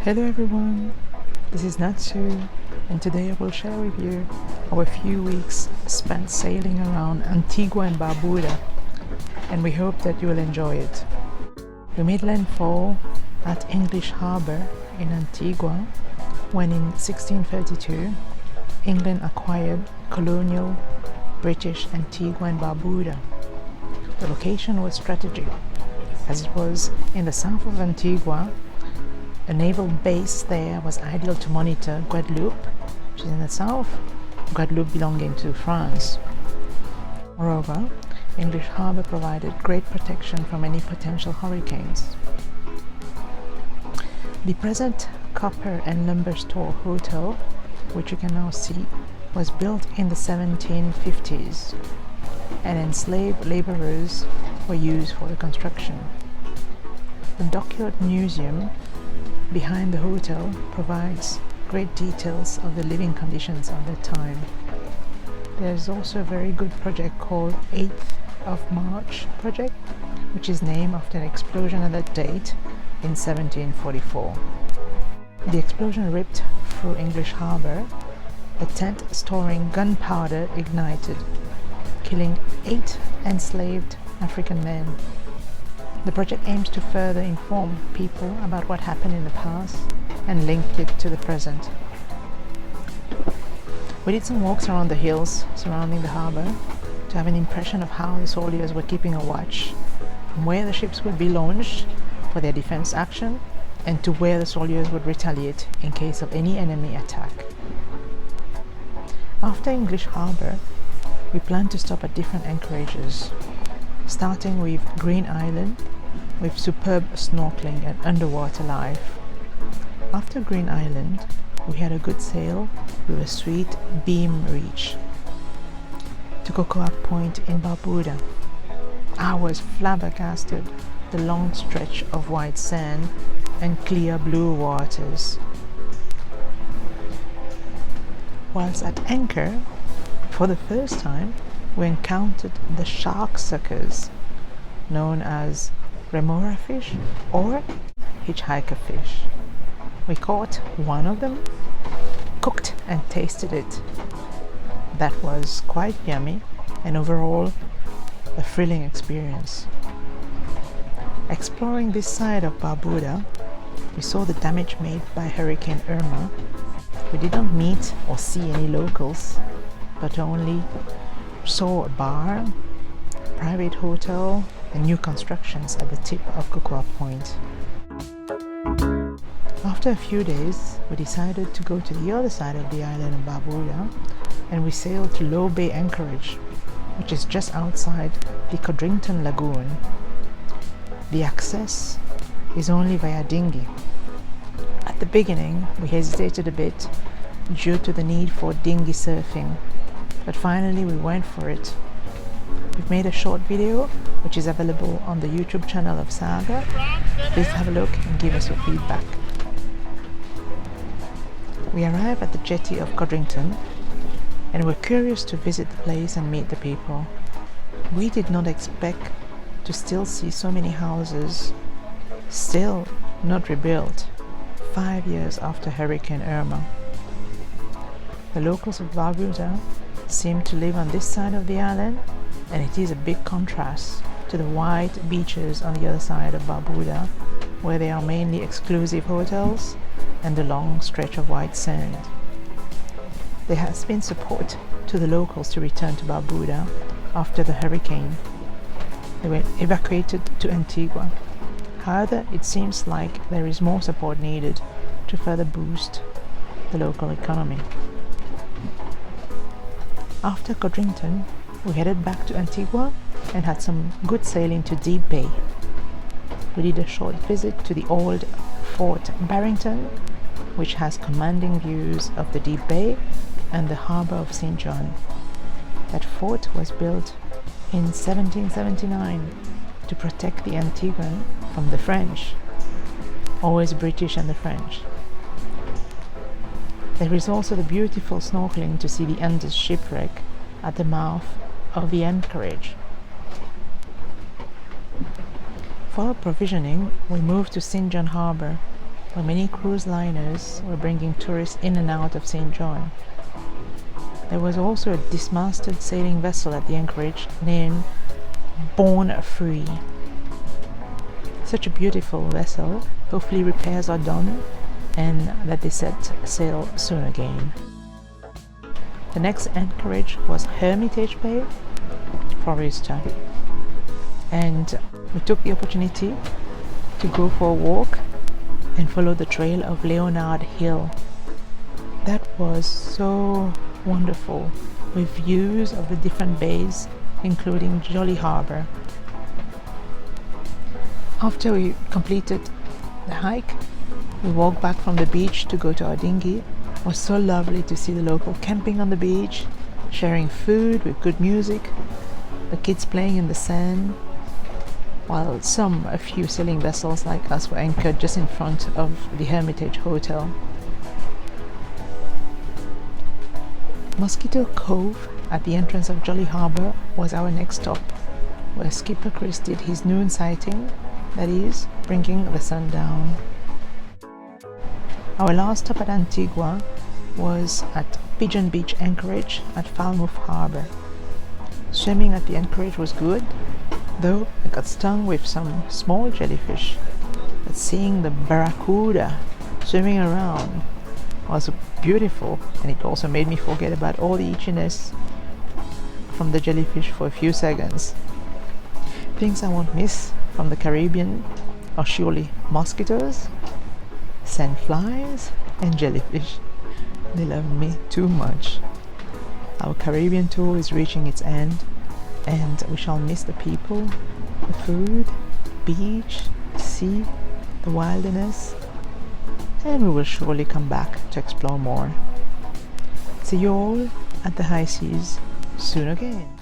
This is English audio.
Hello everyone, this is Natsu, and today I will share with you our few weeks spent sailing around Antigua and Barbuda, and we hope that you will enjoy it. We made landfall at English Harbour in Antigua when in 1632 England acquired colonial British Antigua and Barbuda. The location was strategic as it was in the south of Antigua. A naval base there was ideal to monitor Guadeloupe, which is in the south, Guadeloupe belonging to France. Moreover, English Harbour provided great protection from any potential hurricanes. The present copper and lumber store hotel, which you can now see, was built in the 1750s, and enslaved labourers were used for the construction. The Dockyard Museum behind the hotel provides great details of the living conditions of that time. There is also a very good project called 8th of March project, which is named after an explosion at that date in 1744. The explosion ripped through English Harbour. A tent storing gunpowder ignited, killing 8 enslaved African men. The project aims to further inform people about what happened in the past and link it to the present. We did some walks around the hills surrounding the harbour to have an impression of how the soldiers were keeping a watch, from where the ships would be launched for their defence action and to where the soldiers would retaliate in case of any enemy attack. After English Harbour, we planned to stop at different anchorages, starting with Green Island with superb snorkeling and underwater life. After Green Island, we had a good sail with a sweet beam reach to Cocoa Point in Barbuda. I was flabbergasted, the long stretch of white sand and clear blue waters. Whilst at anchor, for the first time, we encountered the shark suckers, known as remora fish or hitchhiker fish. We caught one of them, cooked and tasted it. That was quite yummy and overall a thrilling experience. Exploring this side of Barbuda, we saw the damage made by Hurricane Irma. We did not meet or see any locals, but only saw a bar, private hotel and new constructions at the tip of Cocoa Point. After a few days, we decided to go to the other side of the island of Barbuda, and we sailed to Low Bay Anchorage, which is just outside the Codrington Lagoon. The access is only via dinghy. At the beginning, we hesitated a bit due to the need for dinghy surfing, but finally we went for it. We've made a short video which is available on the YouTube channel of Saga. Please have a look and give us your feedback. We arrived at the jetty of Codrington and were curious to visit the place and meet the people. We did not expect to still see so many houses still not rebuilt 5 years after Hurricane Irma. The locals of Barbuda seem to live on this side of the island, and it is a big contrast to the white beaches on the other side of Barbuda, where there are mainly exclusive hotels and the long stretch of white sand. There has been support to the locals to return to Barbuda after the hurricane. They were evacuated to Antigua. However, it seems like there is more support needed to further boost the local economy. After Codrington, we headed back to Antigua and had some good sailing to Deep Bay. We did a short visit to the old Fort Barrington, which has commanding views of the Deep Bay and the Harbour of St. John. That fort was built in 1779 to protect the Antiguan from the French, always British and the French. There is also the beautiful snorkeling to see the Andes shipwreck at the mouth of the anchorage. For our provisioning, we moved to St. John Harbour where many cruise liners were bringing tourists in and out of St. John. There was also a dismasted sailing vessel at the anchorage named Born Free. Such a beautiful vessel. Hopefully repairs are done and that they set sail soon again. The next anchorage was Hermitage Bay, Foresta, and we took the opportunity to go for a walk and follow the trail of Leonard Hill. That was so wonderful, with views of the different bays, including Jolly Harbour. After we completed the hike, we walked back from the beach to go to our dinghy. It was so lovely to see the local camping on the beach, sharing food with good music, the kids playing in the sand, while a few sailing vessels like us were anchored just in front of the Hermitage Hotel. Mosquito Cove at the entrance of Jolly Harbour was our next stop, where Skipper Chris did his noon sighting, that is, bringing the sun down. Our last stop at Antigua was at Pigeon Beach Anchorage at Falmouth Harbour. Swimming at the anchorage was good, though I got stung with some small jellyfish. But seeing the barracuda swimming around was beautiful, and it also made me forget about all the itchiness from the jellyfish for a few seconds. Things I won't miss from the Caribbean are surely mosquitoes, sandflies, and jellyfish. They love me too much. Our Caribbean tour is reaching its end, and we shall miss the people, the food, beach, sea, the wilderness, and we will surely come back to explore more. See you all at the high seas soon again.